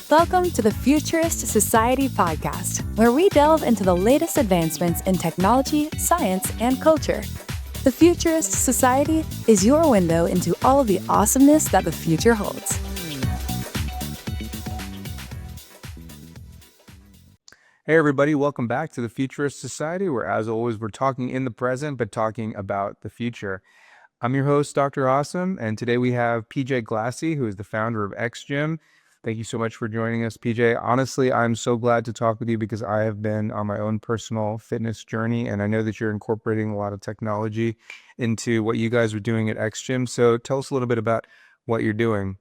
Welcome to the Futurist Society podcast, where we delve into the latest advancements in technology, science, and culture. The Futurist Society is your window into all of the awesomeness that the future holds. Hey everybody, welcome back to the Futurist Society, where as always, we're talking in the present, but talking about the future. I'm your host, Dr. Awesome, and today we have PJ Glassy, who is the founder of XGym. Thank you so much for joining us, PJ. Honestly, I'm so glad to talk with you because I have been on my own personal fitness journey, and I know that you're incorporating a lot of technology into what you guys are doing at XGym. So tell us a little bit about what you're doing.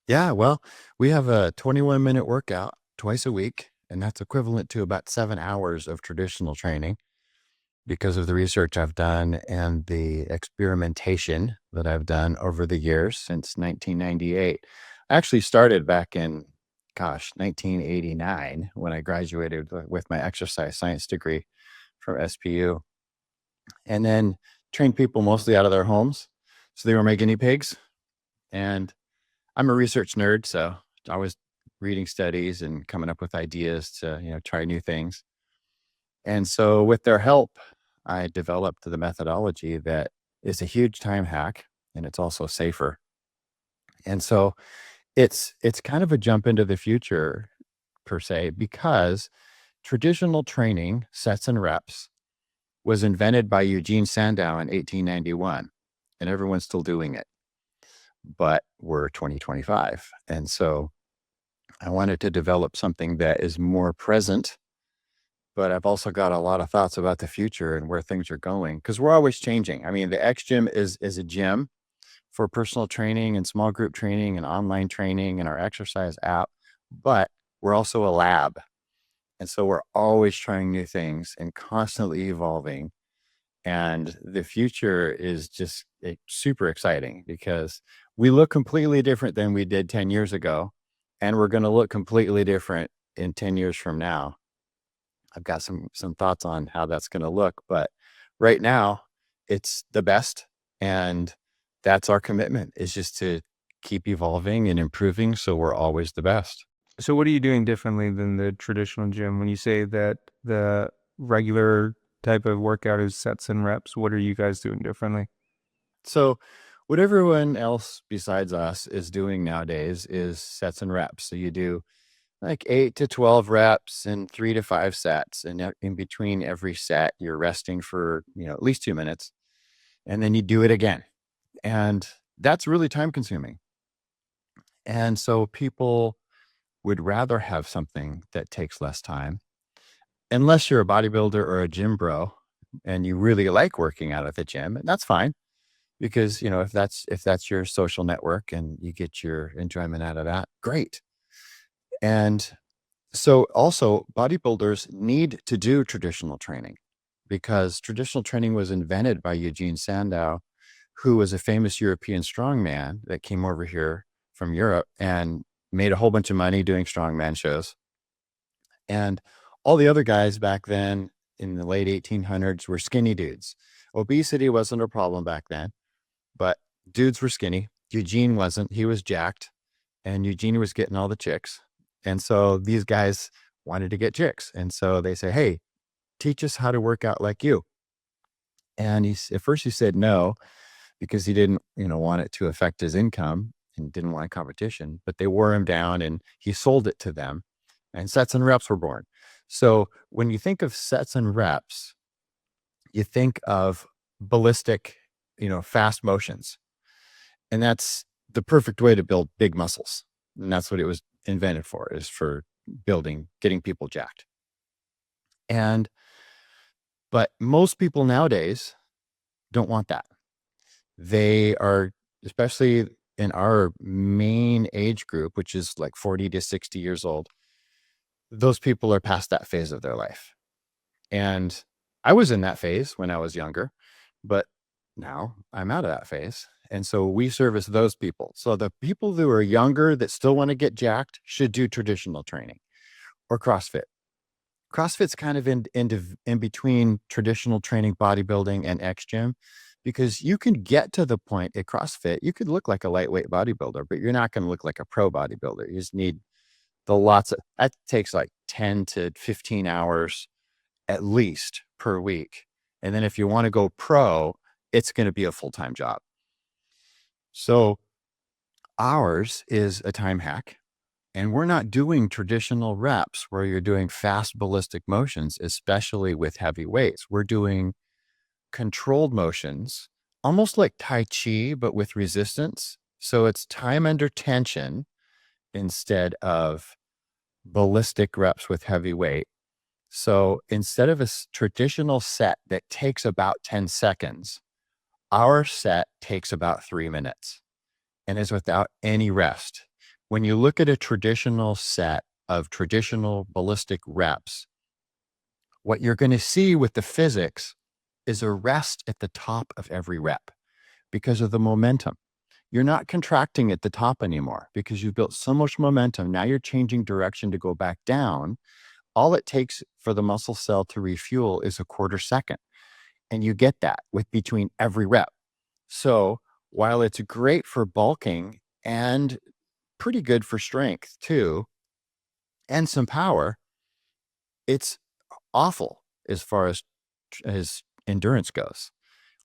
Yeah, well, we have a 21-minute workout twice a week, and that's equivalent to about 7 hours of traditional training because of the research I've done and the experimentation that I've done over the years since 1998. I actually started back in, 1989 when I graduated with my exercise science degree from SPU, and then trained people mostly out of their homes. So they were my guinea pigs, and I'm a research nerd, so I was reading studies and coming up with ideas to, try new things. And so with their help, I developed the methodology that is a huge time hack, and it's also safer. And so it's kind of a jump into the future per se, because traditional training, sets and reps, was invented by Eugene Sandow in 1891, and everyone's still doing it. But we're 2025. And so I wanted to develop something that is more present, but I've also got a lot of thoughts about the future and where things are going, because we're always changing. I mean, the XGym is a gym for personal training and small group training and online training and our exercise app, but we're also a lab. And so we're always trying new things and constantly evolving. And the future is just super exciting because we look completely different than we did 10 years ago. And we're going to look completely different in 10 years from now. I've got some thoughts on how that's going to look. But right now, it's the best. And that's our commitment, is just to keep evolving and improving so we're always the best. So what are you doing differently than the traditional gym? When you say that the regular type of workout is sets and reps, what are you guys doing differently? So what everyone else besides us is doing nowadays is sets and reps. So you do like 8 to 12 reps and 3 to 5 sets. And in between every set, you're resting for, at least 2 minutes. And then you do it again. And that's really time consuming. And so people would rather have something that takes less time, unless you're a bodybuilder or a gym bro and you really like working out at the gym. And that's fine, because if that's your social network and you get your enjoyment out of that, great. And so also bodybuilders need to do traditional training, because traditional training was invented by Eugene Sandow, who was a famous European strongman that came over here from Europe and made a whole bunch of money doing strongman shows. And all the other guys back then in the late 1800s were skinny dudes. Obesity wasn't a problem back then, but dudes were skinny. Eugene wasn't. He was jacked, and Eugene was getting all the chicks. And so these guys wanted to get chicks. And so they say, hey, teach us how to work out like you. And at first he said no, because he didn't, want it to affect his income and didn't want competition, but they wore him down and he sold it to them, and sets and reps were born. So when you think of sets and reps, you think of ballistic, fast motions. And that's the perfect way to build big muscles. And that's what it was invented for, is for getting people jacked. But most people nowadays don't want that. They are, especially in our main age group, which is like 40 to 60 years old, those people are past that phase of their life. And I was in that phase when I was younger, but now I'm out of that phase. And so we service those people. So the people who are younger that still want to get jacked should do traditional training or CrossFit. CrossFit's kind of in between traditional training, bodybuilding, and XGym, because you can get to the point at CrossFit, you could look like a lightweight bodybuilder, but you're not going to look like a pro bodybuilder. You just need that takes like 10 to 15 hours at least per week. And then if you want to go pro, it's going to be a full-time job. So ours is a time hack, and we're not doing traditional reps where you're doing fast ballistic motions, especially with heavy weights. We're doing controlled motions, almost like Tai Chi, but with resistance. So it's time under tension instead of ballistic reps with heavy weight. So instead of a traditional set that takes about 10 seconds, our set takes about 3 minutes and is without any rest. When you look at a traditional set of traditional ballistic reps, what you're going to see with the physics is a rest at the top of every rep because of the momentum. You're not contracting at the top anymore because you've built so much momentum. Now you're changing direction to go back down. All it takes for the muscle cell to refuel is a quarter second. And you get that with between every rep. So while it's great for bulking and pretty good for strength too, and some power, it's awful as far as endurance goes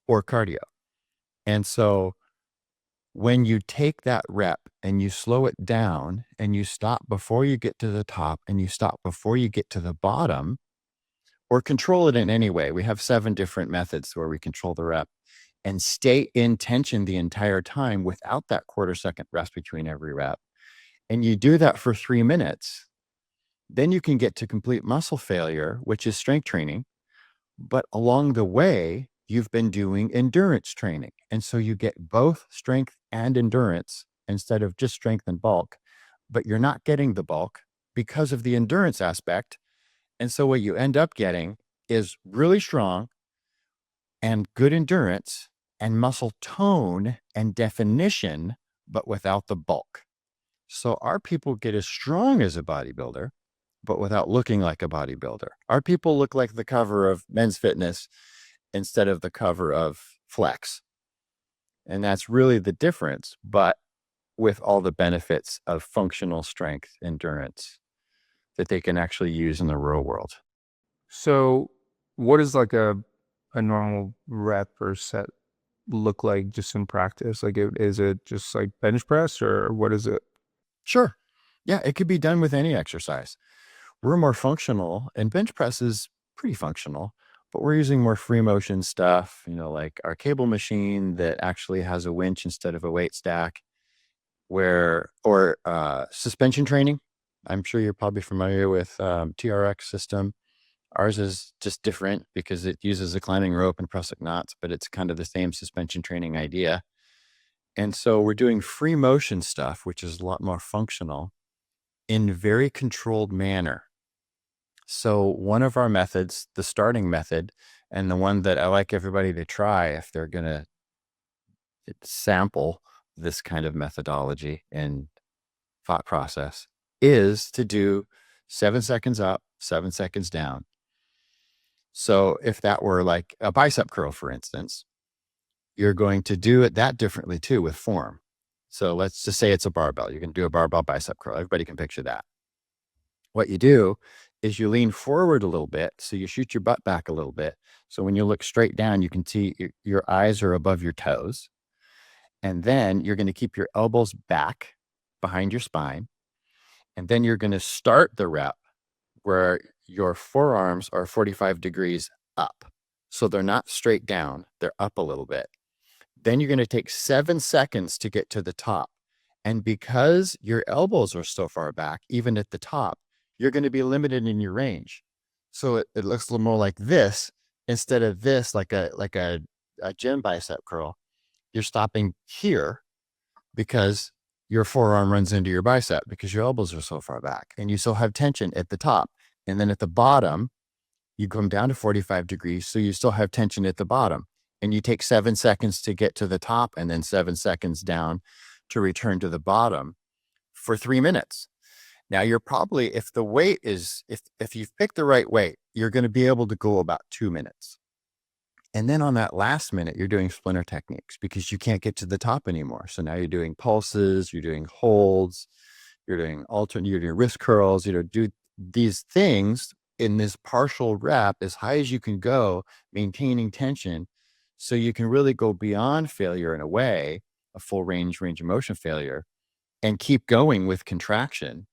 or cardio. And so when you take that rep and you slow it down and you stop before you get to the top and you stop before you get to the bottom, or control it in any way. We have 7 different methods where we control the rep and stay in tension the entire time without that quarter second rest between every rep. And you do that for 3 minutes, then you can get to complete muscle failure, which is strength training. But along the way, you've been doing endurance training. And so you get both strength and endurance instead of just strength and bulk, but you're not getting the bulk because of the endurance aspect. And so what you end up getting is really strong and good endurance and muscle tone and definition, but without the bulk. So our people get as strong as a bodybuilder, but without looking like a bodybuilder. Our people look like the cover of Men's Fitness instead of the cover of Flex. And that's really the difference, but with all the benefits of functional strength endurance that they can actually use in the real world. So what is like a normal rep or set look like just in practice? Like, is it just like bench press or what is it? Sure. Yeah, it could be done with any exercise. We're more functional, and bench press is pretty functional, but we're using more free motion stuff, like our cable machine that actually has a winch instead of a weight stack, or suspension training. I'm sure you're probably familiar with TRX system. Ours is just different because it uses a climbing rope and prusik knots, but it's kind of the same suspension training idea. And so we're doing free motion stuff, which is a lot more functional in very controlled manner. So one of our methods, the starting method, and the one that I like everybody to try if they're going to sample this kind of methodology and thought process, is to do 7 seconds up, 7 seconds down. So if that were like a bicep curl, for instance, you're going to do it that differently too with form. So let's just say it's a barbell. You can do a barbell bicep curl. Everybody can picture that. What you do is you lean forward a little bit. So you shoot your butt back a little bit. So when you look straight down, you can see your eyes are above your toes. And then you're going to keep your elbows back behind your spine. And then you're going to start the rep where your forearms are 45 degrees up. So they're not straight down, they're up a little bit. Then you're going to take 7 seconds to get to the top. And because your elbows are so far back, even at the top, you're going to be limited in your range. So it looks a little more like this instead of this, like a gym bicep curl. You're stopping here because your forearm runs into your bicep because your elbows are so far back, and you still have tension at the top. And then at the bottom, you come down to 45 degrees. So you still have tension at the bottom, and you take 7 seconds to get to the top and then 7 seconds down to return to the bottom for 3 minutes. Now you're probably, if the weight is, if you've picked the right weight, you're going to be able to go about 2 minutes. And then on that last minute, you're doing splinter techniques because you can't get to the top anymore. So now you're doing pulses, you're doing holds, you're doing alternate, you're doing wrist curls, do these things in this partial rep as high as you can go, maintaining tension, so you can really go beyond failure in a way, a full range of motion failure, and keep going with contraction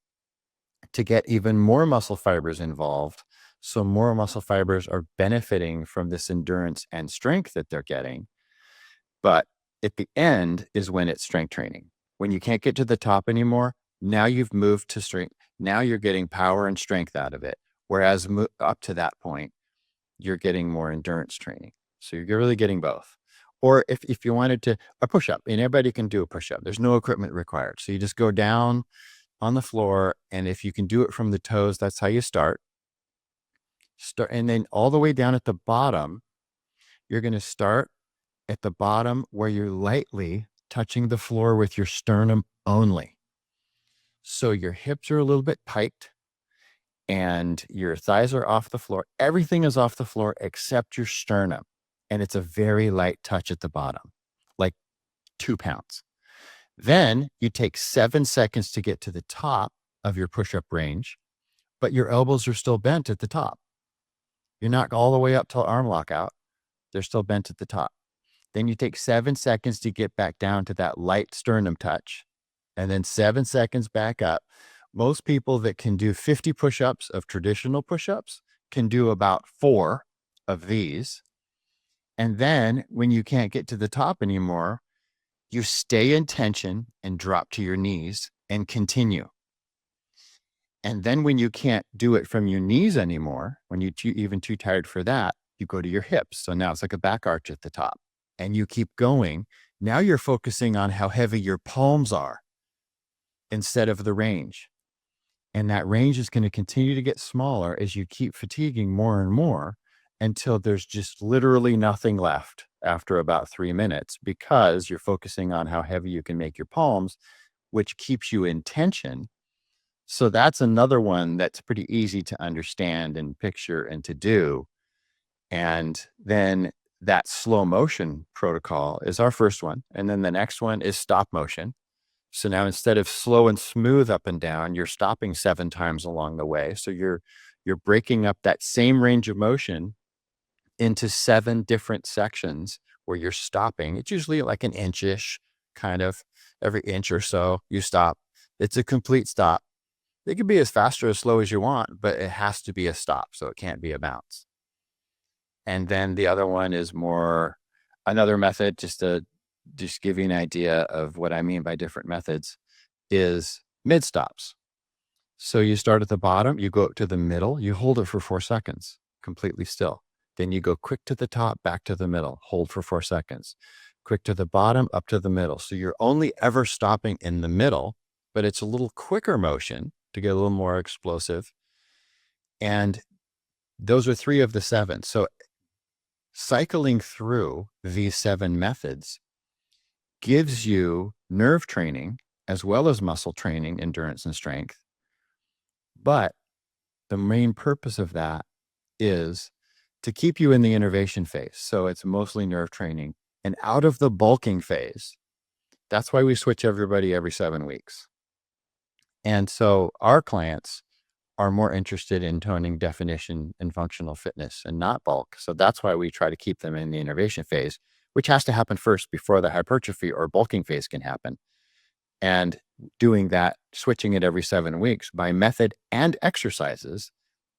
to get even more muscle fibers involved. So more muscle fibers are benefiting from this endurance and strength that they're getting. But at the end is when it's strength training. When you can't get to the top anymore, now you've moved to strength. Now you're getting power and strength out of it. Whereas up to that point, you're getting more endurance training. So you're really getting both. Or if you wanted to, a push-up, and everybody can do a push-up. There's no equipment required. So you just go down on the floor, and if you can do it from the toes, that's how you start. And then all the way down at the bottom, you're going to start at the bottom where you're lightly touching the floor with your sternum only. So your hips are a little bit piked and your thighs are off the floor. Everything is off the floor except your sternum. And it's a very light touch at the bottom, like 2 pounds. Then you take 7 seconds to get to the top of your push-up range, but your elbows are still bent at the top. You're not all the way up till arm lockout. They're still bent at the top. Then you take 7 seconds to get back down to that light sternum touch, and then 7 seconds back up. Most people that can do 50 push-ups of traditional push-ups can do about 4 of these. And then when you can't get to the top anymore, you stay in tension and drop to your knees and continue. And then when you can't do it from your knees anymore, when you're even too tired for that, you go to your hips. So now it's like a back arch at the top. And you keep going. Now you're focusing on how heavy your palms are instead of the range. And that range is going to continue to get smaller as you keep fatiguing more and more until there's just literally nothing left after about 3 minutes, because you're focusing on how heavy you can make your palms, which keeps you in tension. So that's another one that's pretty easy to understand and picture and to do. And then that slow motion protocol is our first one. And then the next one is stop motion. So now instead of slow and smooth up and down, you're stopping 7 times along the way. So you're breaking up that same range of motion into 7 different sections where you're stopping. It's usually like an inch-ish, kind of every inch or so you stop. It's a complete stop. It can be as fast or as slow as you want, but it has to be a stop. So it can't be a bounce. And then the other one is more another method, just give you an idea of what I mean by different methods, is mid stops. So you start at the bottom, you go up to the middle, you hold it for 4 seconds, completely still. Then you go quick to the top, back to the middle, hold for 4 seconds, quick to the bottom, up to the middle. So you're only ever stopping in the middle, but it's a little quicker motion to get a little more explosive. And those are 3 of the 7. So cycling through these 7 methods gives you nerve training as well as muscle training, endurance and strength. But the main purpose of that is to keep you in the innervation phase. So it's mostly nerve training. And out of the bulking phase, that's why we switch everybody every 7 weeks. And so our clients are more interested in toning definition and functional fitness and not bulk. So that's why we try to keep them in the innervation phase, which has to happen first before the hypertrophy or bulking phase can happen. And doing that, switching it every 7 weeks by method and exercises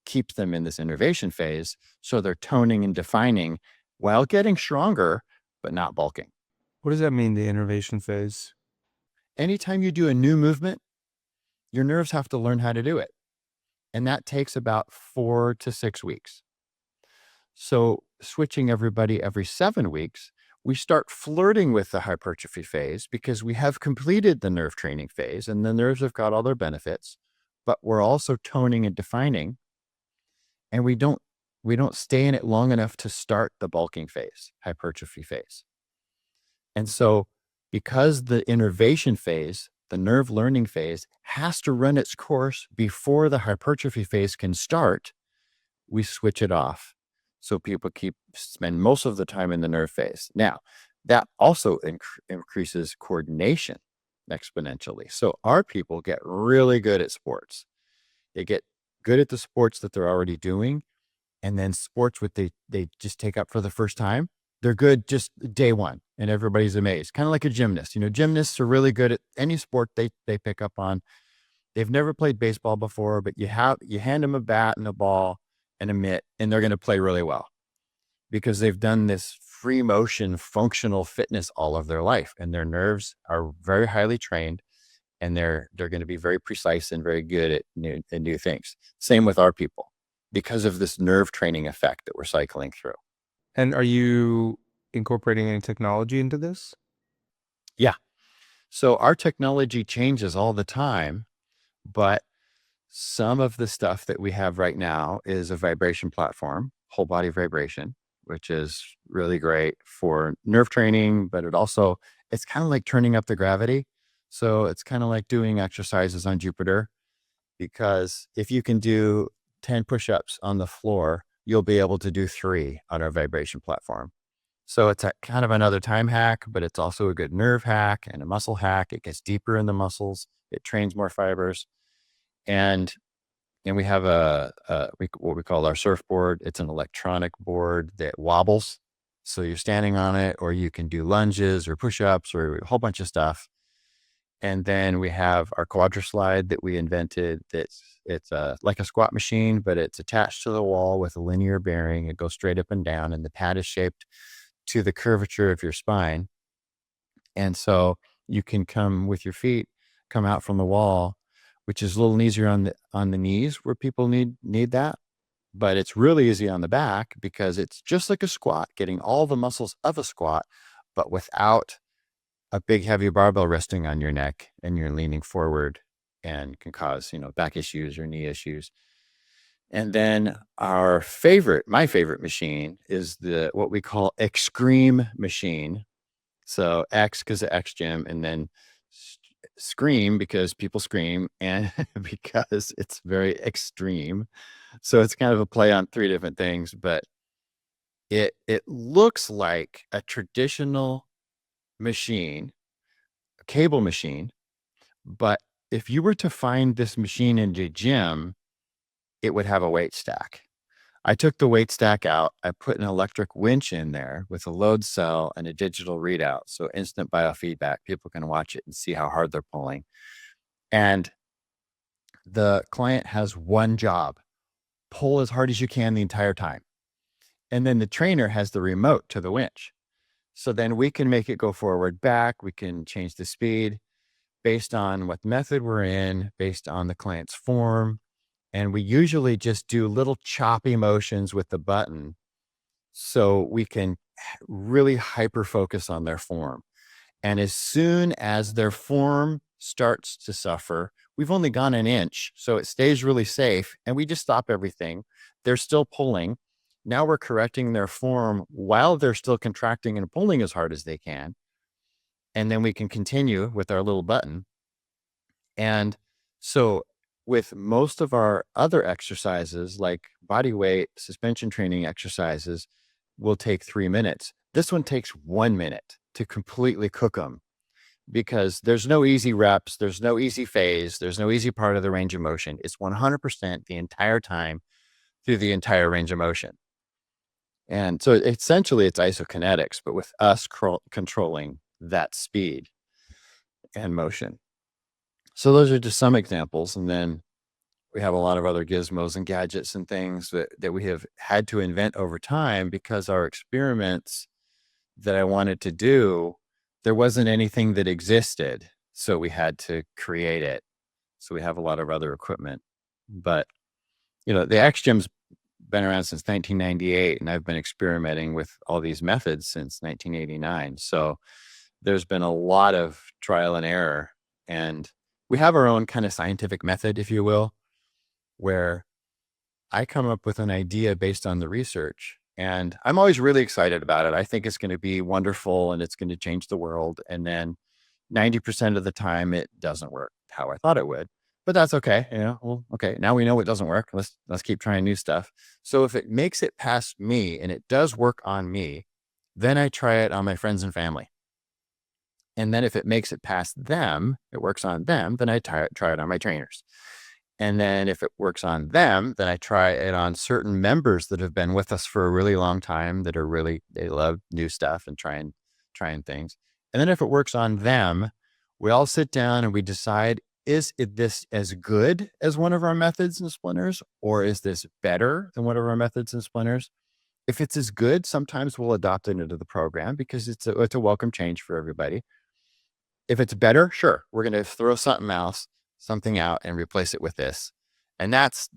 keeps them in this innervation phase. So they're toning and defining while getting stronger, but not bulking. What does that mean, the innervation phase? Anytime you do a new movement, your nerves have to learn how to do it. And that takes about 4 to 6 weeks. So switching everybody every 7 weeks, we start flirting with the hypertrophy phase because we have completed the nerve training phase and the nerves have got all their benefits, but we're also toning and defining, and we don't stay in it long enough to start the bulking phase, hypertrophy phase. And so because the innervation phase, the nerve learning phase, has to run its course before the hypertrophy phase can start, we switch it off. So people spend most of the time in the nerve phase. Now, that also increases coordination exponentially. So our people get really good at sports. They get good at the sports that they're already doing. And then sports what they just take up for the first time, they're good just day one and everybody's amazed. Kind of like a gymnast. Gymnasts are really good at any sport they pick up on. They've never played baseball before, but you hand them a bat and a ball and a mitt, and they're going to play really well because they've done this free motion functional fitness all of their life, and their nerves are very highly trained, and they're going to be very precise and very good at new things. Same with our people because of this nerve training effect that we're cycling through. And are you incorporating any technology into this? Yeah. So our technology changes all the time, but some of the stuff that we have right now is a vibration platform, whole body vibration, which is really great for nerve training, but it's kind of like turning up the gravity. So it's kind of like doing exercises on Jupiter, because if you can do 10 push-ups on the floor, you'll be able to do 3 on our vibration platform. So it's a kind of another time hack, but it's also a good nerve hack and a muscle hack. It gets deeper in the muscles. It trains more fibers. And we have what we call our surfboard. It's an electronic board that wobbles. So you're standing on it, or you can do lunges or push-ups or a whole bunch of stuff. And then we have our quadrislide that we invented. It's like a squat machine, but it's attached to the wall with a linear bearing. It goes straight up and down, and the pad is shaped to the curvature of your spine. And so you can come with your feet, come out from the wall, which is a little easier on the knees where people need that. But it's really easy on the back because it's just like a squat, getting all the muscles of a squat, but without a big heavy barbell resting on your neck and you're leaning forward, and can cause, back issues or knee issues. And then my favorite machine is what we call XGym machine. So X because of XGym, and then scream because people scream, and because it's very extreme. So it's kind of a play on 3 different things, but it looks like a traditional machine, a cable machine. But if you were to find this machine in a gym, it would have a weight stack. I took the weight stack out. I put an electric winch in there with a load cell and a digital readout. So instant biofeedback. People can watch it and see how hard they're pulling. And the client has one job: pull as hard as you can the entire time. And then the trainer has the remote to the winch. So then we can make it go forward, back. We can change the speed based on what method we're in, based on the client's form. And we usually just do little choppy motions with the button so we can really hyper focus on their form. And as soon as their form starts to suffer, we've only gone an inch, so it stays really safe, and we just stop everything. They're still pulling. Now we're correcting their form while they're still contracting and pulling as hard as they can. And then we can continue with our little button. And so with most of our other exercises, like body weight, suspension training exercises, will take 3 minutes. This one takes 1 minute to completely cook them, because there's no easy reps, there's no easy phase, there's no easy part of the range of motion. It's 100% the entire time through the entire range of motion. And so essentially it's isokinetics, but with us controlling that speed and motion. So those are just some examples. And then we have a lot of other gizmos and gadgets and things that we have had to invent over time, because our experiments that I wanted to do, there wasn't anything that existed. So we had to create it. So we have a lot of other equipment. But, the XGym's been around since 1998, and I've been experimenting with all these methods since 1989. So there's been a lot of trial and error. And we have our own kind of scientific method, if you will, where I come up with an idea based on the research, and I'm always really excited about it. I think it's going to be wonderful and it's going to change the world. And then 90% of the time it doesn't work how I thought it would, but that's okay. Well, okay, now we know it doesn't work. Let's keep trying new stuff. So if it makes it past me and it does work on me, then I try it on my friends and family. And then if it makes it past them, it works on them, then I try it on my trainers. And then if it works on them, then I try it on certain members that have been with us for a really long time that are really, they love new stuff and trying things. And then if it works on them, we all sit down and we decide, this as good as one of our methods and splinters, or is this better than one of our methods and splinters? If it's as good, sometimes we'll adopt it into the program because it's a welcome change for everybody. If it's better, sure, we're going to throw something out and replace it with this. And that's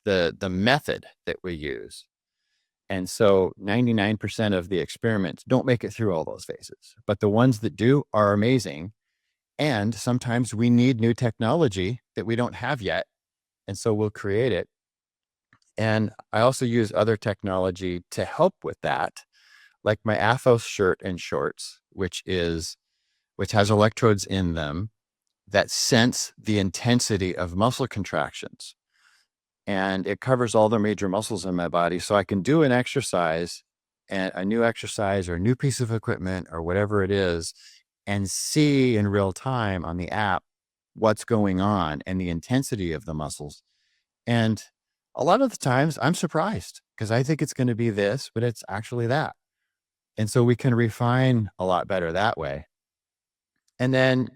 the method that we use. And so 99% of the experiments don't make it through all those phases, but the ones that do are amazing. And sometimes we need new technology that we don't have yet. And so we'll create it. And I also use other technology to help with that, like my Athos shirt and shorts, which has electrodes in them that sense the intensity of muscle contractions. And it covers all the major muscles in my body. So I can do an exercise, and a new exercise or a new piece of equipment or whatever it is, and see in real time on the app what's going on and the intensity of the muscles. And a lot of the times I'm surprised because I think it's going to be this, but it's actually that. And so we can refine a lot better that way. And then,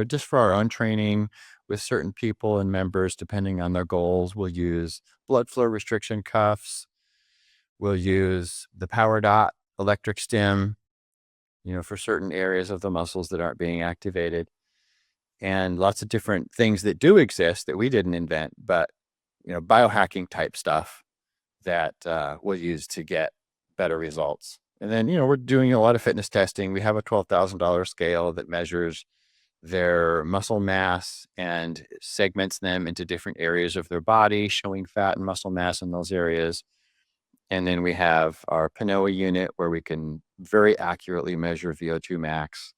just for our own training with certain people and members, depending on their goals, we'll use blood flow restriction cuffs. We'll use the Power Dot electric stim, for certain areas of the muscles that aren't being activated, and lots of different things that do exist that we didn't invent, but, biohacking type stuff that we'll use to get better results. And then, we're doing a lot of fitness testing. We have a $12,000 scale that measures their muscle mass and segments them into different areas of their body, showing fat and muscle mass in those areas. And then we have our PNOA unit where we can very accurately measure VO2 max.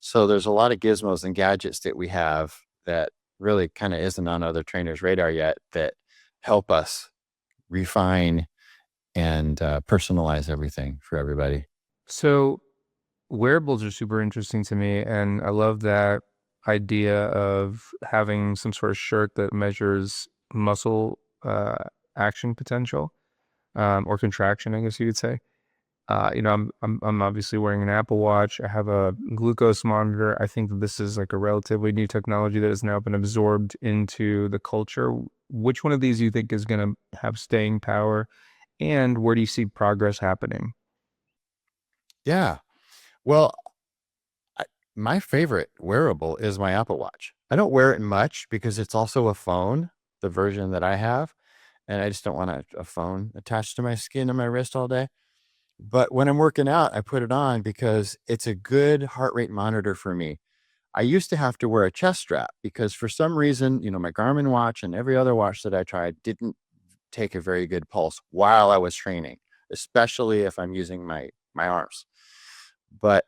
So there's a lot of gizmos and gadgets that we have that really kind of isn't on other trainers' radar yet that help us refine and personalize everything for everybody. So wearables are super interesting to me, and I love that idea of having some sort of shirt that measures muscle action potential or contraction, I guess you could say. I'm obviously wearing an Apple Watch. I have a glucose monitor. I think that this is like a relatively new technology that has now been absorbed into the culture. Which one of these do you think is going to have staying power, and where do you see progress happening? Yeah. Well, my favorite wearable is my Apple Watch. I don't wear it much because it's also a phone, the version that I have. And I just don't want a phone attached to my skin and my wrist all day. But when I'm working out, I put it on because it's a good heart rate monitor for me. I used to have to wear a chest strap because for some reason, my Garmin watch and every other watch that I tried didn't take a very good pulse while I was training, especially if I'm using my arms. But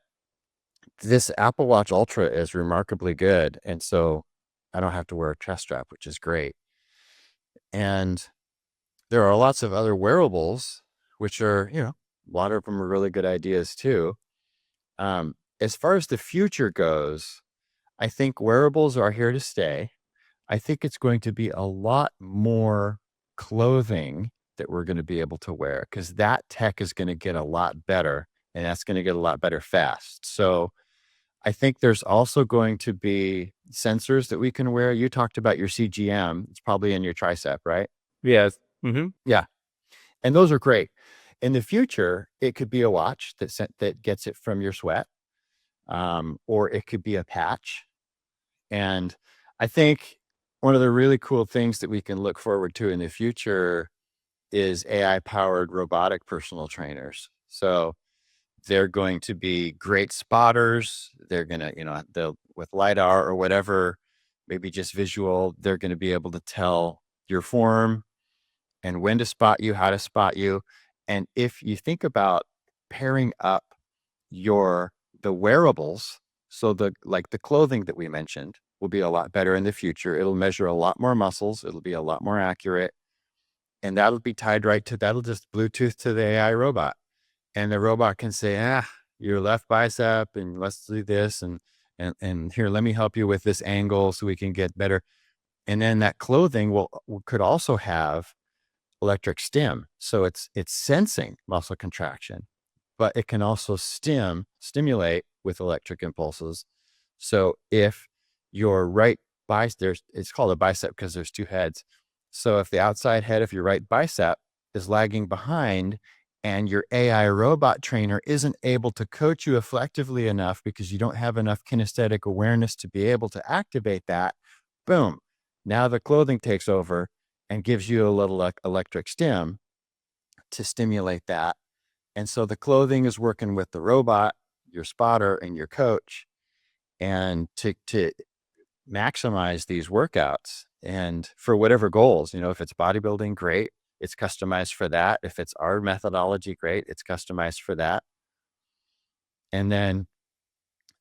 this Apple Watch Ultra is remarkably good. And so I don't have to wear a chest strap, which is great. And there are lots of other wearables, which are, a lot of them are really good ideas too. As far as the future goes, I think wearables are here to stay. I think it's going to be a lot more clothing that we're going to be able to wear because that tech is going to get a lot better, and that's going to get a lot better fast. So I think there's also going to be sensors that we can wear. You talked about your CGM. It's probably in your tricep, right? Yes. Mm-hmm. Yeah. And those are great. In the future, it could be a watch that gets it from your sweat, or it could be a patch. And I think one of the really cool things that we can look forward to in the future is AI-powered robotic personal trainers. So they're going to be great spotters. They're going to, they'll with LiDAR or whatever, maybe just visual, they're going to be able to tell your form and when to spot you, how to spot you. And if you think about pairing up the wearables, so the clothing that we mentioned will be a lot better in the future. It'll measure a lot more muscles. It'll be a lot more accurate. And that'll be tied that'll just Bluetooth to the AI robot. And the robot can say, your left bicep, and let's do this. And and here, let me help you with this angle so we can get better. And then that clothing could also have electric stim. So it's sensing muscle contraction, but it can also stimulate with electric impulses. So if your right bicep, it's called a bicep because there's two heads. So if the outside head of your right bicep is lagging behind and your AI robot trainer isn't able to coach you effectively enough because you don't have enough kinesthetic awareness to be able to activate that, boom, now the clothing takes over and gives you a little electric stim to stimulate that. And so the clothing is working with the robot, your spotter, and your coach, and to maximize these workouts and for whatever goals. If it's bodybuilding, great, it's customized for that. If it's our methodology, great, it's customized for that. And then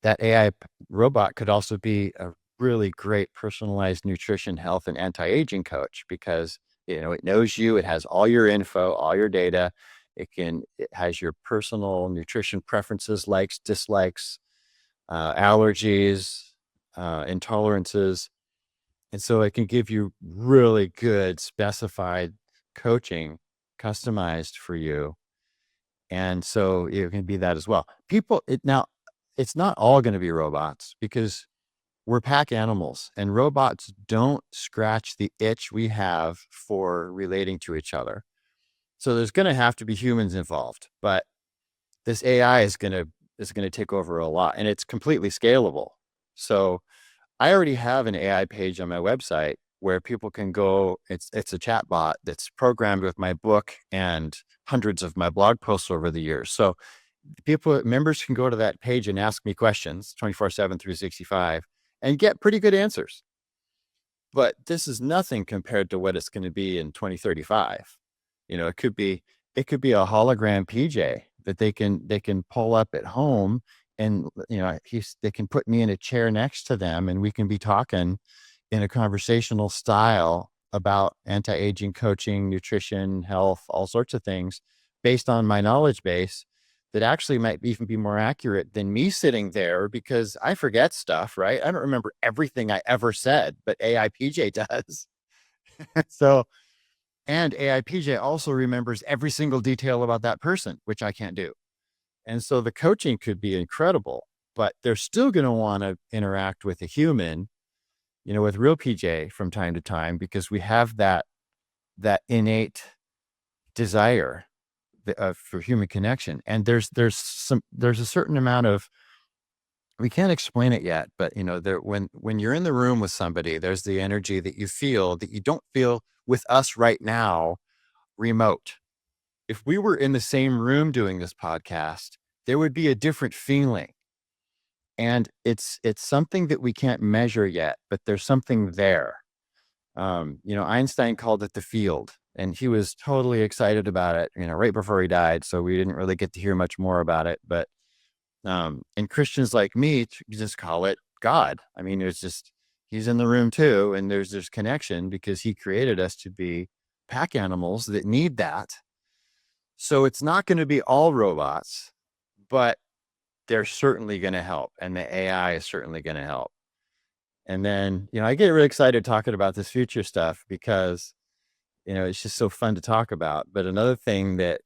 that AI robot could also be a really great personalized nutrition, health, and anti-aging coach because it knows you, it has all your info, all your data. It has your personal nutrition preferences, likes, dislikes, allergies, intolerances. And so it can give you really good specified coaching customized for you. And so it can be that as well. Now it's not all going to be robots because we're pack animals and robots don't scratch the itch we have for relating to each other. So there's going to have to be humans involved, but this AI is going to take over a lot, and it's completely scalable. So I already have an AI page on my website where people can go. It's a chat bot that's programmed with my book and hundreds of my blog posts over the years. So members can go to that page and ask me questions 24/7 365 and get pretty good answers. But this is nothing compared to what it's going to be in 2035. It could be a hologram PJ that they can pull up at home, and they can put me in a chair next to them, and we can be talking in a conversational style about anti-aging coaching, nutrition, health, all sorts of things based on my knowledge base that actually might even be more accurate than me sitting there because I forget stuff, right? I don't remember everything I ever said, but AI PJ does. So, and AI PJ also remembers every single detail about that person, which I can't do. And so the coaching could be incredible, but they're still going to want to interact with a human, with real PJ from time to time, because we have that innate desire for human connection. And there's a certain amount of, we can't explain it yet, but when you're in the room with somebody, there's the energy that you feel that you don't feel with us right now, remote. If we were in the same room doing this podcast, there would be a different feeling. And it's something that we can't measure yet, but there's something there. Einstein called it the field, and he was totally excited about it, right before he died. So we didn't really get to hear much more about it. But and Christians like me just call it God. I mean, he's in the room too, and there's this connection because he created us to be pack animals that need that. So it's not going to be all robots, but they're certainly going to help, and the AI is certainly going to help. And then, I get really excited talking about this future stuff because, it's just so fun to talk about. But another thing that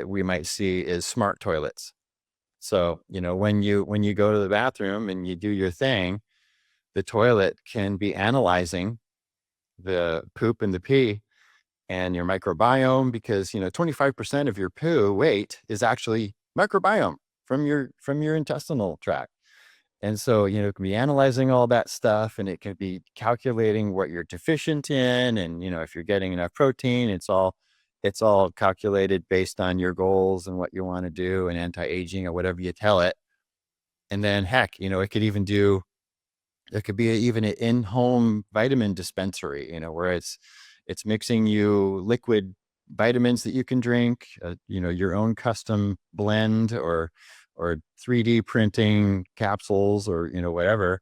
we might see is smart toilets. So, when you go to the bathroom and you do your thing, the toilet can be analyzing the poop and the pee and your microbiome because, 25% of your poo weight is actually microbiome from your intestinal tract. And so, it can be analyzing all that stuff, and it can be calculating what you're deficient in. And, if you're getting enough protein, it's all calculated based on your goals and what you want to do and anti-aging or whatever you tell it. And then heck, there could be even an in-home vitamin dispensary, where it's mixing you liquid vitamins that you can drink, your own custom blend or 3D printing capsules or, whatever.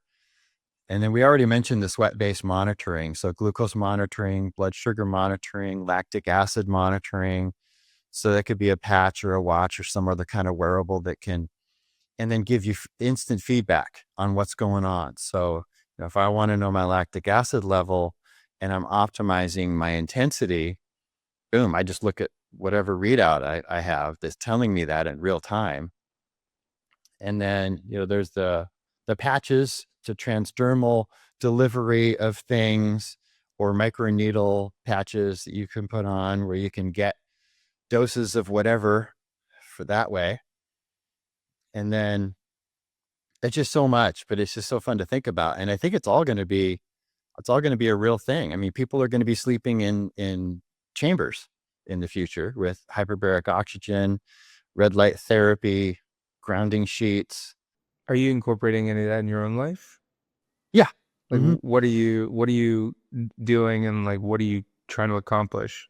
And then we already mentioned the sweat-based monitoring. So glucose monitoring, blood sugar monitoring, lactic acid monitoring. So that could be a patch or a watch or some other kind of wearable that can and then give you instant feedback on what's going on. So if I want to know my lactic acid level and I'm optimizing my intensity, boom, I just look at whatever readout I have that's telling me that in real time. And then, there's the patches to transdermal delivery of things, or microneedle patches that you can put on where you can get doses of whatever for that way. And then it's just so much, but it's just so fun to think about. And I think it's all going to be a real thing. I mean, people are going to be sleeping in chambers in the future with hyperbaric oxygen, red light therapy, grounding sheets. Are you incorporating any of that in your own life? Yeah. Like, Mhm. what are you doing, and like, what are you trying to accomplish?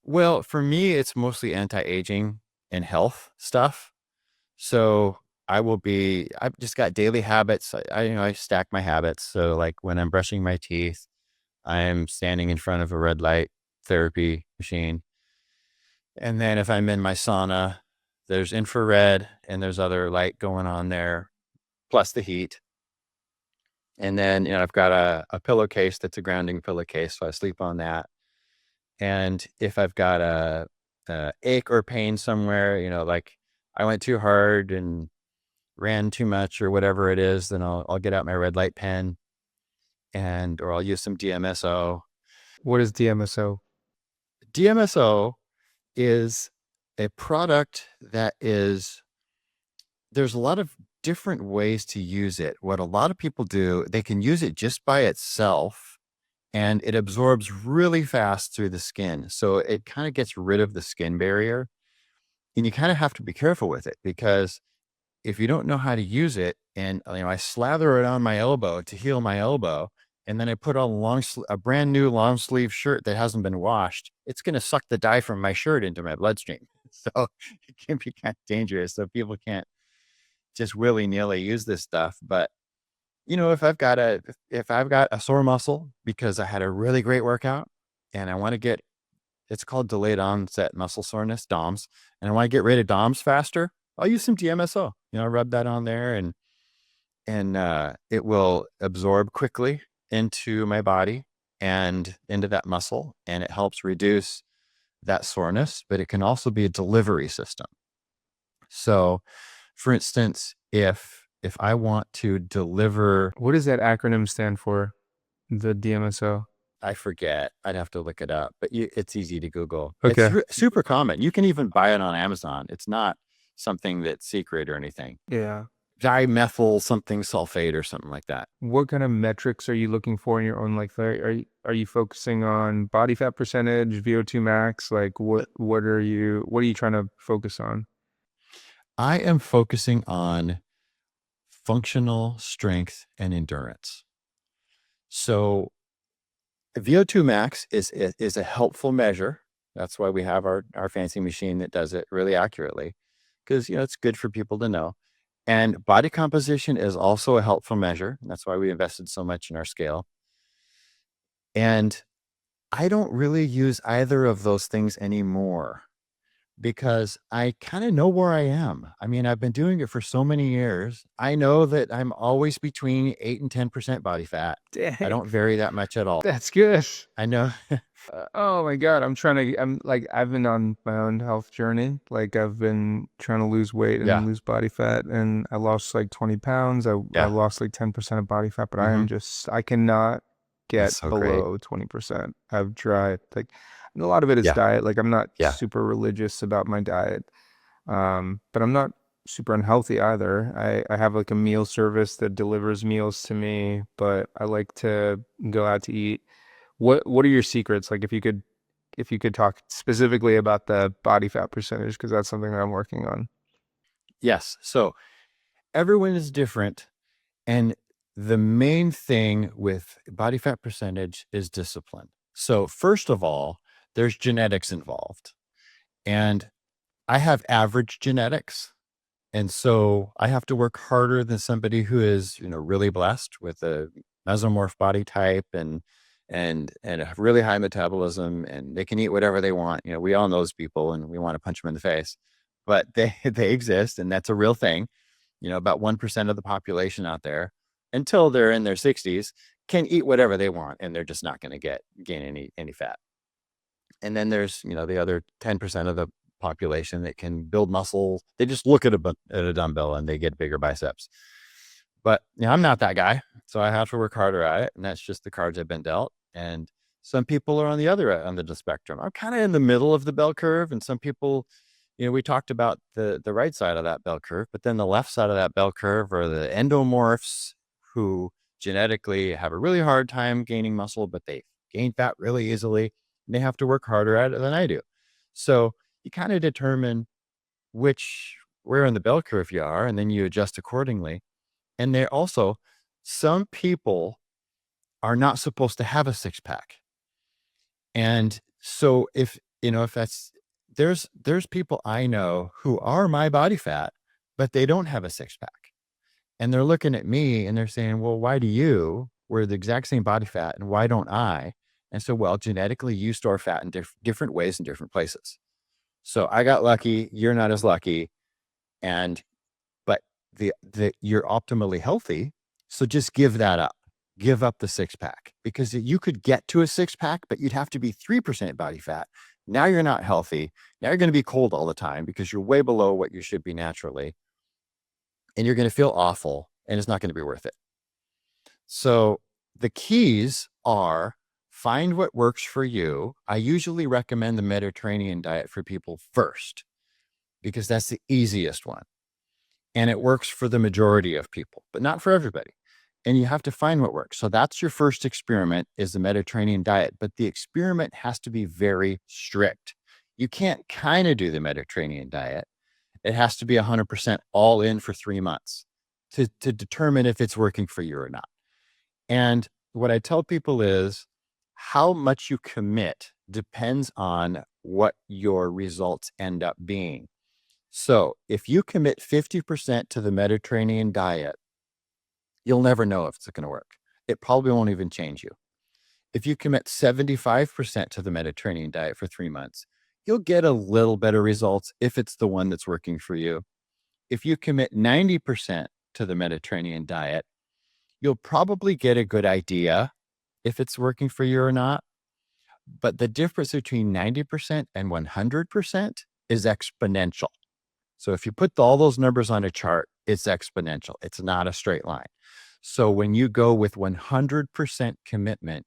Well, for me, it's mostly anti-aging and health stuff. So I've just got daily habits. I stack my habits. So like when I'm brushing my teeth, I'm standing in front of a red light therapy machine. And then if I'm in my sauna, there's infrared and there's other light going on there, plus the heat. And then, I've got a pillowcase that's a grounding pillowcase. So I sleep on that. And if I've got a ache or pain somewhere, like I went too hard and ran too much or whatever it is, then I'll get out my red light pen or I'll use some DMSO. What is DMSO? DMSO is a product there's a lot of different ways to use it. What a lot of people do, they can use it just by itself and it absorbs really fast through the skin. So it kind of gets rid of the skin barrier, and you kind of have to be careful with it, because if you don't know how to use it, and I slather it on my elbow to heal my elbow, and then I put on a brand new long sleeve shirt that hasn't been washed, it's going to suck the dye from my shirt into my bloodstream. So it can be kind of dangerous. So people can't just willy nilly use this stuff. But if I've got a sore muscle because I had a really great workout and I want to get, it's called delayed onset muscle soreness, DOMS, and I want to get rid of DOMS faster, I'll use some DMSO. Rub that on there, and it will absorb quickly into my body and into that muscle, and it helps reduce that soreness. But it can also be a delivery system. So, for instance, if I want to deliver, What does that acronym stand for? The DMSO. I forget. I'd have to look it up, but it's easy to Google. Okay. It's super common. You can even buy it on Amazon. It's not something that's secret or anything. Yeah. Dimethyl something sulfate or something like that. What kind of metrics are you looking for in your own life? Are you focusing on body fat percentage, VO2 max? Like what are you trying to focus on? I am focusing on functional strength and endurance. So VO2 max is a helpful measure. That's why we have our fancy machine that does it really accurately, because it's good for people to know. And body composition is also a helpful measure. And that's why we invested so much in our scale. And I don't really use either of those things anymore, because I kind of know where I am. I mean, I've been doing it for so many years. I know that I'm always between 8 and 10% body fat. Dang, I don't vary that much at all. that's good. I know. Oh my God, I've been on my own health journey. Like I've been trying to lose weight and Yeah. lose body fat, and I lost like 20 pounds. I Yeah. lost like 10% of body fat, but Mhm. I cannot get That's so great. below 20%. I've tried, like, and a lot of it is Yeah. diet. Like I'm not Yeah. super religious about my diet. But I'm not super unhealthy either. I have like a meal service that delivers meals to me, but I like to go out to eat. What are your secrets? Like if you could talk specifically about the body fat percentage, because that's something that I'm working on. Yes. So everyone is different. And the main thing with body fat percentage is discipline. So first of all, there's genetics involved. And I have average genetics. And so I have to work harder than somebody who is, really blessed with a mesomorph body type and a really high metabolism, and they can eat whatever they want. We all know those people and we want to punch them in the face, but they exist, and that's a real thing. About 1% of the population out there, until they're in their 60s, can eat whatever they want, and they're just not going to gain any fat. And then there's, the other 10% of the population that can build muscle. They just look at a dumbbell and they get bigger biceps. But I'm not that guy, so I have to work harder at it, and that's just the cards I've been dealt. And some people are on the other end of the spectrum. I'm kind of in the middle of the bell curve, and some people, we talked about the right side of that bell curve, but then the left side of that bell curve are the endomorphs who genetically have a really hard time gaining muscle, but they gain fat really easily, and they have to work harder at it than I do. So you kind of determine where in the bell curve you are, and then you adjust accordingly. And they also, some people are not supposed to have a 6-pack. And so if that's, there's people I know who are my body fat, but they don't have a 6-pack. And they're looking at me and they're saying, well, why do you? We're the exact same body fat, and why don't I? And so, well, genetically, you store fat in different ways in different places. So I got lucky. You're not as lucky. But you're optimally healthy. So just give that up. Give up the 6-pack, because you could get to a 6-pack, but you'd have to be 3% body fat. Now you're not healthy. Now you're going to be cold all the time because you're way below what you should be naturally. And you're going to feel awful, and it's not going to be worth it. So the keys are: find what works for you. I usually recommend the Mediterranean diet for people first, because that's the easiest one. And it works for the majority of people, but not for everybody. And you have to find what works. So that's your first experiment, is the Mediterranean diet. But the experiment has to be very strict. You can't kind of do the Mediterranean diet. It has to be 100% all in for 3 months to determine if it's working for you or not. And what I tell people is, how much you commit depends on what your results end up being. So if you commit 50% to the Mediterranean diet, you'll never know if it's going to work. It probably won't even change you. If you commit 75% to the Mediterranean diet for 3 months, you'll get a little better results if it's the one that's working for you. If you commit 90% to the Mediterranean diet, you'll probably get a good idea if it's working for you or not. But the difference between 90% and 100% is exponential. So if you put all those numbers on a chart, it's exponential. It's not a straight line. So when you go with 100% commitment,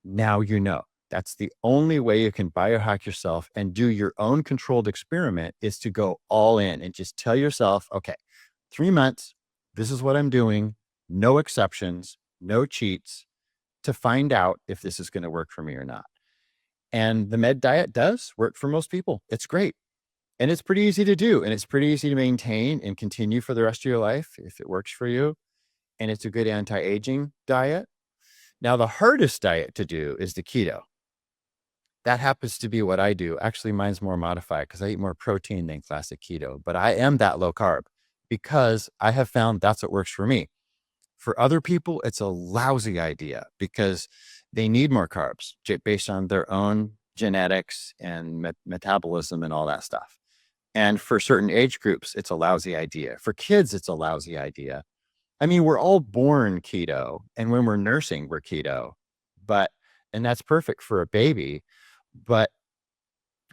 now you know. That's the only way you can biohack yourself and do your own controlled experiment, is to go all in and just tell yourself, okay, 3 months, this is what I'm doing. No exceptions, no cheats, to find out if this is going to work for me or not. And the med diet does work for most people. It's great. And it's pretty easy to do. And it's pretty easy to maintain and continue for the rest of your life if it works for you. And it's a good anti-aging diet. Now, the hardest diet to do is the keto. That happens to be what I do. Actually, mine's more modified because I eat more protein than classic keto. But I am that low carb because I have found that's what works for me. For other people, it's a lousy idea because they need more carbs based on their own genetics and metabolism and all that stuff. And for certain age groups, it's a lousy idea. For kids, it's a lousy idea. I mean, we're all born keto, and when we're nursing, we're keto, and that's perfect for a baby. But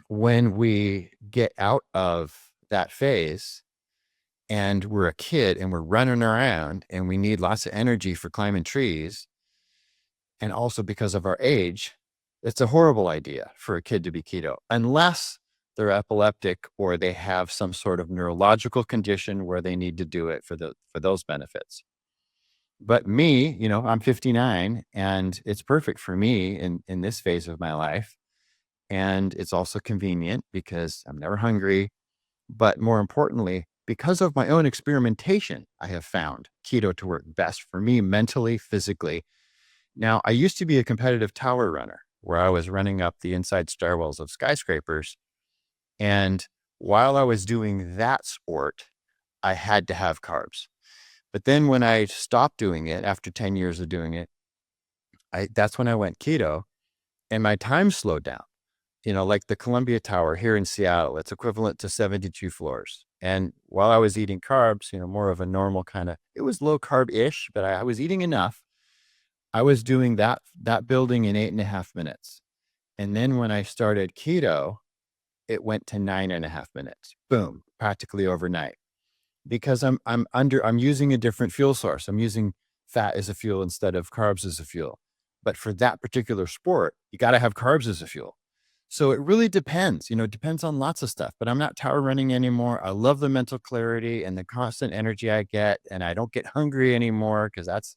when we get out of that phase and we're a kid and we're running around and we need lots of energy for climbing trees, and also because of our age, it's a horrible idea for a kid to be keto, unless they're epileptic or they have some sort of neurological condition where they need to do it for those benefits. But me, I'm 59, and it's perfect for me in this phase of my life. And it's also convenient because I'm never hungry. But more importantly, because of my own experimentation, I have found keto to work best for me mentally, physically. Now, I used to be a competitive tower runner where I was running up the inside stairwells of skyscrapers. And while I was doing that sport, I had to have carbs. But then when I stopped doing it after 10 years of doing it, that's when I went keto, and my time slowed down. like the Columbia Tower here in Seattle, it's equivalent to 72 floors. And while I was eating carbs, more of a normal it was low carb-ish, but I was eating enough. I was doing that building in 8.5 minutes. And then when I started keto, it went to 9.5 minutes. Boom, practically overnight. Because I'm using a different fuel source. I'm using fat as a fuel instead of carbs as a fuel. But for that particular sport, you got to have carbs as a fuel. So it really depends, it depends on lots of stuff, but I'm not tower running anymore. I love the mental clarity and the constant energy I get, and I don't get hungry anymore because that's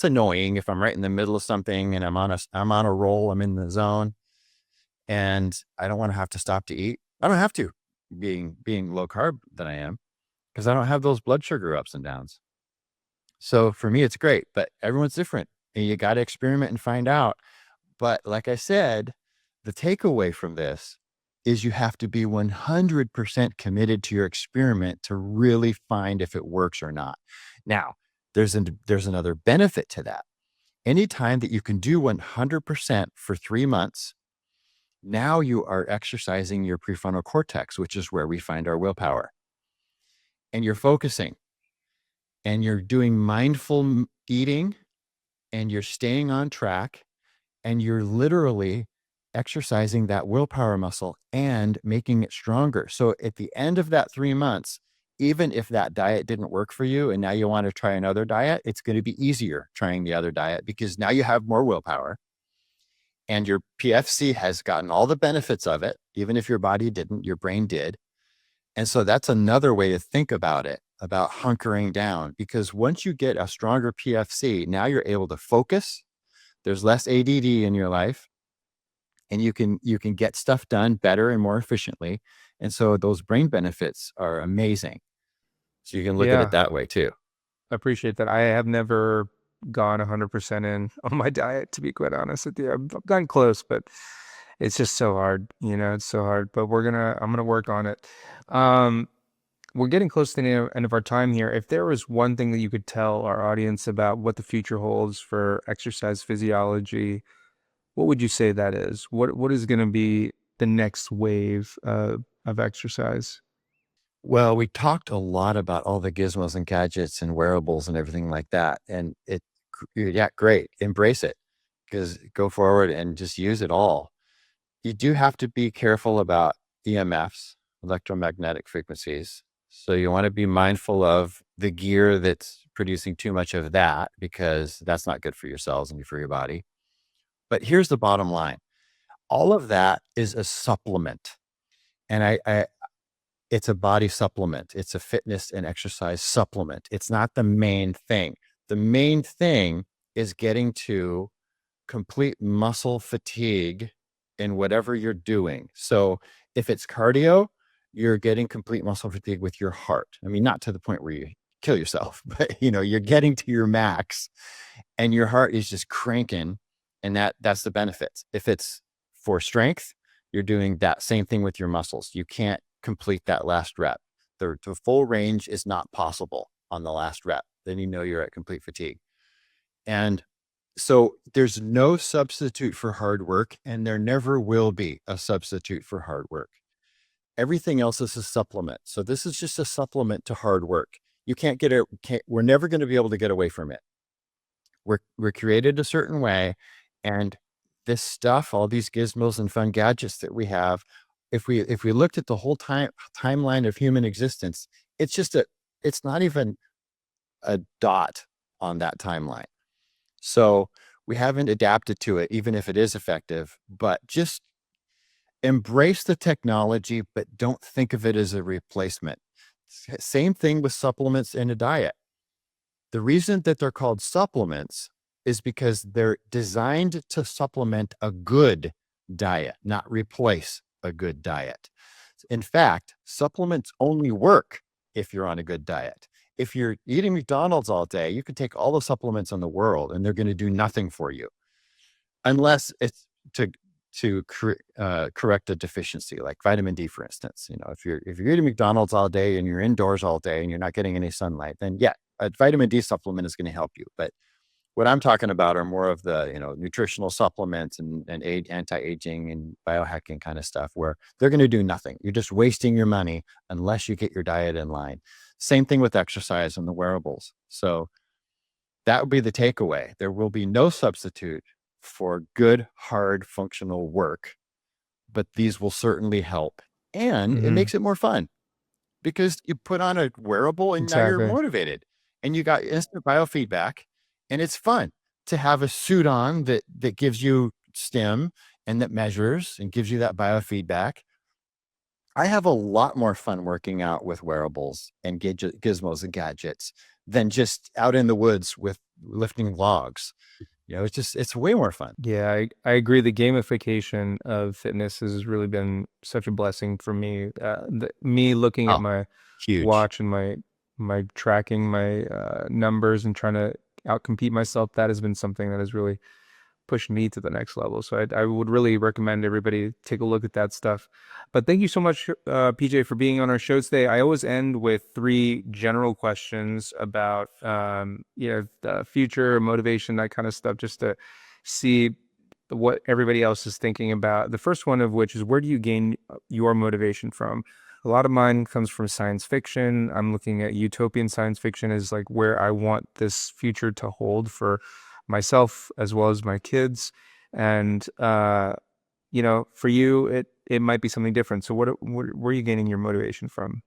annoying if I'm right in the middle of something and I'm on a roll, I'm in the zone and I don't want to have to stop to eat. I don't have to being low carb that I am because I don't have those blood sugar ups and downs. So for me, it's great, but everyone's different and you got to experiment and find out. But like I said, the takeaway from this is you have to be 100% committed to your experiment to really find if it works or not. Now, there's another benefit to that. Anytime that you can do 100% for 3 months, now you are exercising your prefrontal cortex, which is where we find our willpower. And you're focusing and you're doing mindful eating and you're staying on track and you're literally exercising that willpower muscle and making it stronger. So at the end of that 3 months, even if that diet didn't work for you and now you want to try another diet, it's going to be easier trying the other diet because now you have more willpower and your PFC has gotten all the benefits of it. Even if your body didn't, your brain did. And so that's another way to think about it, about hunkering down, because once you get a stronger PFC, now you're able to focus. There's less ADD in your life and you can get stuff done better and more efficiently. And so those brain benefits are amazing. So you can look at it Yeah, that way too. I appreciate that. I have never gone 100% in on my diet, to be quite honest with you. I've gotten close, but it's just so hard. It's so hard. But I'm gonna work on it. Um, we're getting close to the end of our time here. If there was one thing that you could tell our audience about what the future holds for exercise physiology, what would you say that is? What is going to be the next wave of exercise? Well, we talked a lot about all the gizmos and gadgets and wearables and everything like that. And yeah, great. Embrace it because go forward and just use it all. You do have to be careful about EMFs, electromagnetic frequencies. So you want to be mindful of the gear that's producing too much of that because that's not good for your cells and for your body. But here's the bottom line. All of that is a supplement. And it's a body supplement. It's a fitness and exercise supplement. It's not the main thing. The main thing is getting to complete muscle fatigue in whatever you're doing. So if it's cardio, you're getting complete muscle fatigue with your heart. I mean, not to the point where you kill yourself, but you're getting to your max and your heart is just cranking, and that's the benefits. If it's for strength, you're doing that same thing with your muscles. You can't complete that last rep. The full range is not possible on the last rep. Then you're at complete fatigue. And so there's no substitute for hard work, and there never will be a substitute for hard work. Everything else is a supplement. So this is just a supplement to hard work. You we're never going to be able to get away from it. We're created a certain way, and this stuff, all these gizmos and fun gadgets that we have, if we looked at the whole timeline of human existence, it's not even a dot on that timeline. So we haven't adapted to it, even if it is effective, but just embrace the technology, but don't think of it as a replacement. Same thing with supplements in a diet. The reason that they're called supplements is because they're designed to supplement a good diet, not replace a good diet. In fact, supplements only work if you're on a good diet. If you're eating McDonald's all day, you can take all the supplements in the world and they're going to do nothing for you unless it's to correct a deficiency like vitamin D, for instance. If you're eating McDonald's all day and you're indoors all day and you're not getting any sunlight, then yeah, a vitamin D supplement is going to help you. But What I'm talking about are more of the, nutritional supplements and anti-aging and biohacking kind of stuff where they're going to do nothing. You're just wasting your money unless you get your diet in line. Same thing with exercise and the wearables. So that would be the takeaway. There will be no substitute for good, hard, functional work, but these will certainly help. And it Hmm. makes it more fun because you put on a wearable and now you're Exactly. motivated and you got instant biofeedback, and it's fun to have a suit on that gives you stim and that measures and gives you that biofeedback. I have a lot more fun working out with wearables and gizmos and gadgets than just out in the woods with lifting logs. It's way more fun. Yeah, I agree. The gamification of fitness has really been such a blessing for me. Me looking at Oh, my huge. watch and my tracking my numbers and trying to outcompete myself, that has been something that has really pushed me to the next level. So I would really recommend everybody take a look at that stuff. But thank you so much, PJ, for being on our show today. I always end with three general questions about, the future, motivation, that kind of stuff, just to see what everybody else is thinking about. The first one of which is, where do you gain your motivation from? A lot of mine comes from science fiction. I'm looking at utopian science fiction as like where I want this future to hold for myself as well as my kids. And for you, it might be something different. So where are you gaining your motivation from?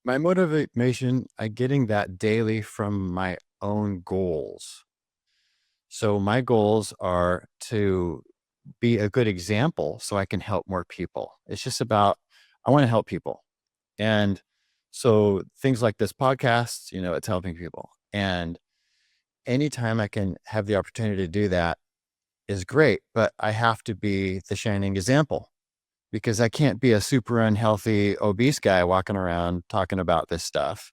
My motivation, I'm getting that daily from my own goals. So my goals are to be a good example so I can help more people. It's just about, I want to help people. And so things like this podcast, it's helping people. And anytime I can have the opportunity to do that is great, but I have to be the shining example because I can't be a super unhealthy, obese guy walking around talking about this stuff.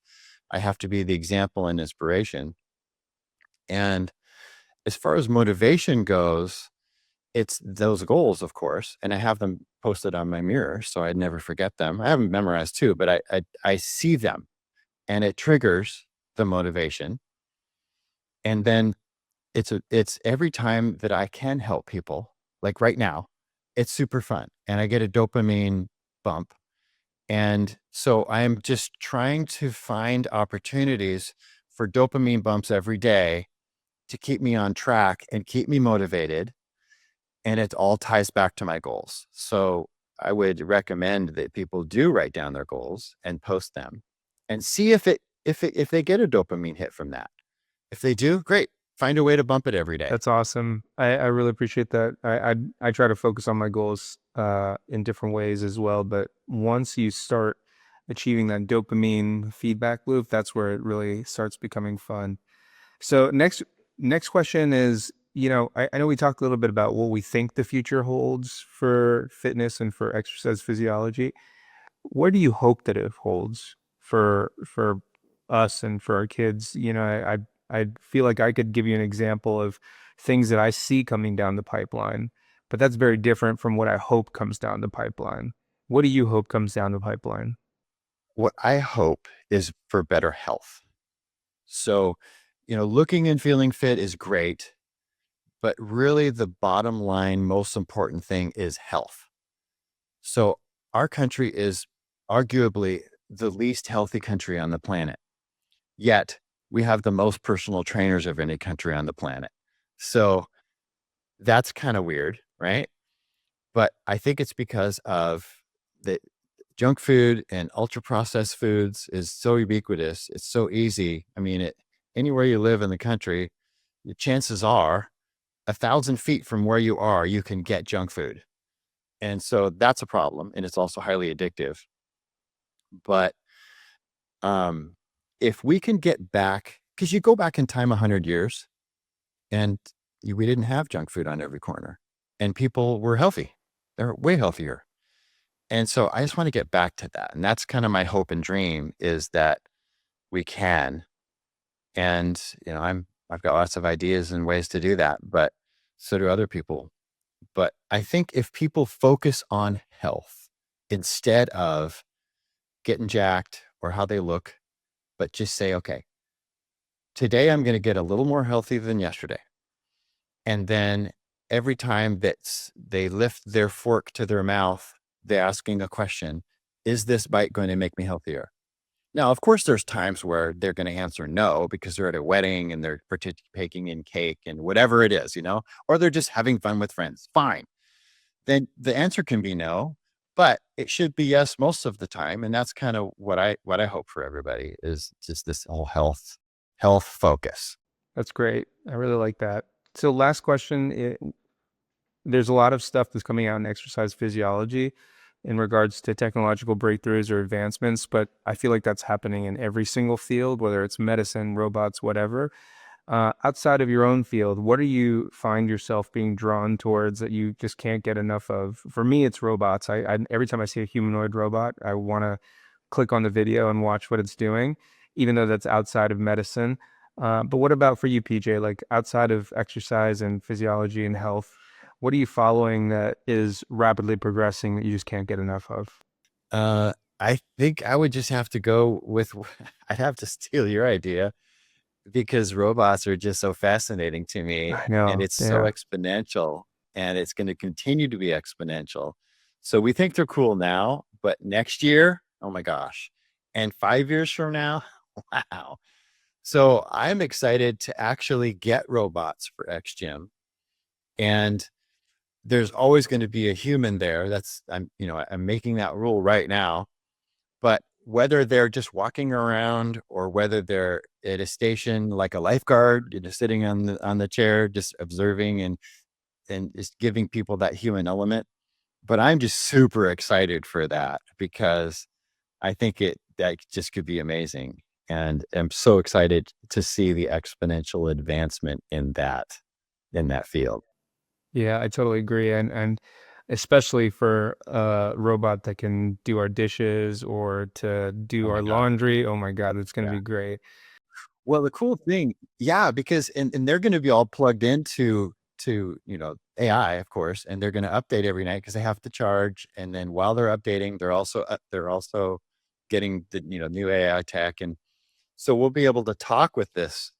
I have to be the example and inspiration. And as far as motivation goes, it's those goals, of course, and I have them posted on my mirror so I'd never forget them. I have them memorized too, but I see them and it triggers the motivation. And then it's every time that I can help people, like right now, it's super fun and I get a dopamine bump. And so I am just trying to find opportunities for dopamine bumps every day to keep me on track and keep me motivated. And it all ties back to my goals. So I would recommend that people do write down their goals and post them and see if they get a dopamine hit from that. If they do, great. Find a way to bump it every day. That's awesome. I really appreciate that. I try to focus on my goals in different ways as well. But once you start achieving that dopamine feedback loop, that's where it really starts becoming fun. So next question is, I know we talked a little bit about what we think the future holds for fitness and for exercise physiology. Where do you hope that it holds for us and for our kids? I feel like I could give you an example of things that I see coming down the pipeline, but that's very different from what I hope comes down the pipeline. What do you hope comes down the pipeline? What I hope is for better health. So, looking and feeling fit is great, but really the bottom line, most important thing is health. So our country is arguably the least healthy country on the planet. Yet we have the most personal trainers of any country on the planet. So that's kind of weird, right? But I think it's because of the junk food and ultra processed foods is so ubiquitous. It's so easy. I mean, anywhere you live in the country, the chances are 1,000 feet from where you are, you can get junk food. And so that's a problem. And it's also highly addictive. But if we can get back, because you go back in time 100 years and we didn't have junk food on every corner and people were healthy. They're way healthier. And so I just want to get back to that. And that's kind of my hope and dream is that we can. And, I've got lots of ideas and ways to do that, but so do other people. But I think if people focus on health instead of getting jacked or how they look, but just say, okay, today I'm going to get a little more healthy than yesterday. And then every time that they lift their fork to their mouth, they're asking a question, is this bite going to make me healthier? Now, of course, there's times where they're going to answer no because they're at a wedding and they're participating in cake and whatever it is, or they're just having fun with friends. Fine. Then the answer can be no, but it should be yes most of the time. And that's kind of what I hope for everybody is just this whole health focus. That's great. I really like that. So last question, there's a lot of stuff that's coming out in exercise physiology in regards to technological breakthroughs or advancements, but I feel like that's happening in every single field, whether it's medicine, robots, whatever. Outside of your own field, what do you find yourself being drawn towards that you just can't get enough of? For me, it's robots. I every time I see a humanoid robot, I want to click on the video and watch what it's doing, even though that's outside of medicine. But what about for you, PJ? Like outside of exercise and physiology and health, what are you following that is rapidly progressing that you just can't get enough of? I think I would just have to go with, I'd have to steal your idea because robots are just so fascinating to me I know. and it's so exponential and it's going to continue to be exponential. So we think they're cool now, but next year, oh my gosh. And 5 years from now, wow. So I'm excited to actually get robots for XGym. And there's always going to be a human there. I'm making that rule right now. But whether they're just walking around or whether they're at a station like a lifeguard, sitting on the chair, just observing and just giving people that human element. But I'm just super excited for that because I think that just could be amazing. And I'm so excited to see the exponential advancement in that field. Yeah, I totally agree. And especially for a robot that can do our dishes or to do Oh my our God. laundry. Oh my God, it's going to Yeah. be great. Well, the cool thing, yeah, because and they're going to be all plugged into AI, of course, and they're going to update every night because they have to charge. And then while they're updating, they're also getting the new AI tech, and so we'll be able to talk with this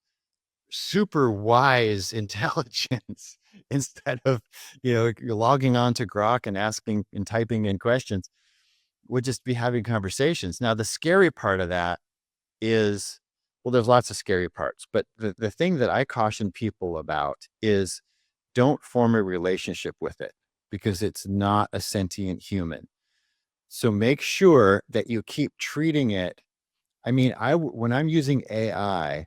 super wise intelligence instead of you're logging on to Grok and asking and typing in questions. We'll just be having conversations. Now, the scary part of that is, well, there's lots of scary parts, but the thing that I caution people about is don't form a relationship with it because it's not a sentient human. So make sure that you keep treating it. I mean, when I'm using AI,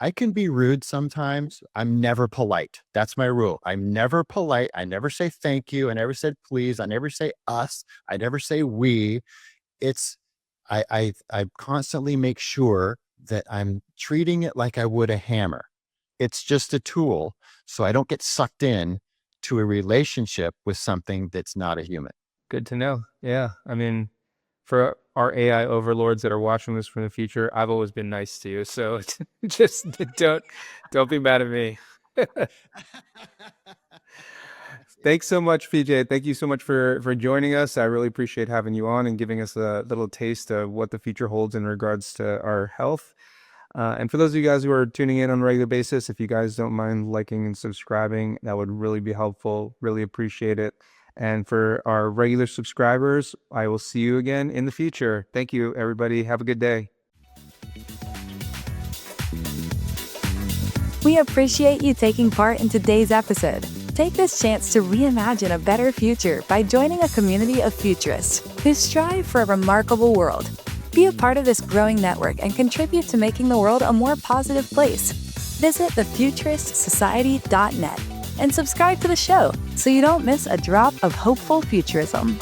I can be rude sometimes. I'm never polite. That's my rule. I'm never polite. I never say thank you. I never said please. I never say us. I never say we. I constantly make sure that I'm treating it like I would a hammer. It's just a tool, so I don't get sucked in to a relationship with something that's not a human. Good to know. Yeah. I mean, for our AI overlords that are watching this from the future, I've always been nice to you. So just don't be mad at me. Thanks so much, PJ. Thank you so much for joining us. I really appreciate having you on and giving us a little taste of what the future holds in regards to our health. And for those of you guys who are tuning in on a regular basis, if you guys don't mind liking and subscribing, that would really be helpful. Really appreciate it. And for our regular subscribers, I will see you again in the future. Thank you, everybody. Have a good day. We appreciate you taking part in today's episode. Take this chance to reimagine a better future by joining a community of futurists who strive for a remarkable world. Be a part of this growing network and contribute to making the world a more positive place. Visit thefuturistsociety.net and subscribe to the show so you don't miss a drop of hopeful futurism.